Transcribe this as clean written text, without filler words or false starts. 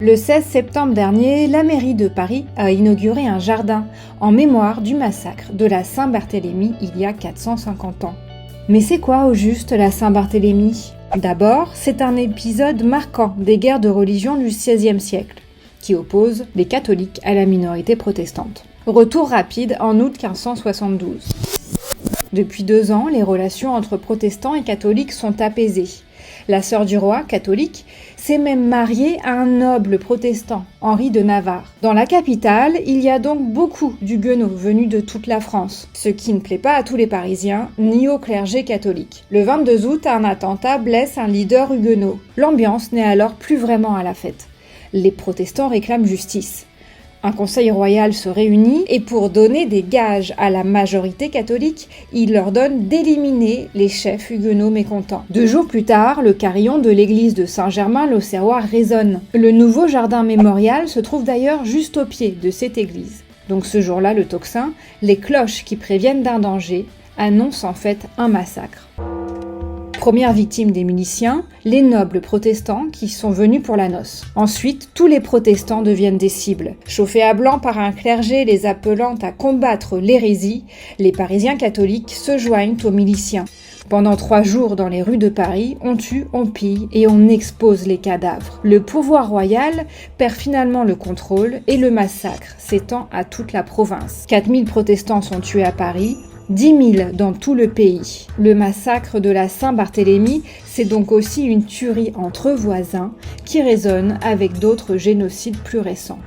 Le 16 septembre dernier, la mairie de Paris a inauguré un jardin en mémoire du massacre de la Saint-Barthélemy il y a 450 ans. Mais c'est quoi au juste la Saint-Barthélemy ? D'abord, c'est un épisode marquant des guerres de religion du XVIe siècle, qui oppose les catholiques à la minorité protestante. Retour rapide en août 1572. Depuis 2 ans, les relations entre protestants et catholiques sont apaisées. La sœur du roi, catholique, s'est même mariée à un noble protestant, Henri de Navarre. Dans la capitale, il y a donc beaucoup d'huguenots venus de toute la France, ce qui ne plaît pas à tous les Parisiens, ni au clergé catholique. Le 22 août, un attentat blesse un leader huguenot. L'ambiance n'est alors plus vraiment à la fête. Les protestants réclament justice. Un conseil royal se réunit et pour donner des gages à la majorité catholique, il leur donne d'éliminer les chefs huguenots mécontents. 2 jours plus tard, le carillon de l'église de Saint-Germain-l'Auxerrois résonne. Le nouveau jardin mémorial se trouve d'ailleurs juste au pied de cette église. Donc ce jour-là, le tocsin, les cloches qui préviennent d'un danger, annoncent en fait un massacre. Première victime des miliciens, les nobles protestants qui sont venus pour la noce. Ensuite, tous les protestants deviennent des cibles. Chauffés à blanc par un clergé les appelant à combattre l'hérésie, les Parisiens catholiques se joignent aux miliciens. Pendant 3 jours dans les rues de Paris, on tue, on pille et on expose les cadavres. Le pouvoir royal perd finalement le contrôle et le massacre s'étend à toute la province. 4000 protestants sont tués à Paris, 10 000 dans tout le pays. Le massacre de la Saint-Barthélemy, c'est donc aussi une tuerie entre voisins qui résonne avec d'autres génocides plus récents.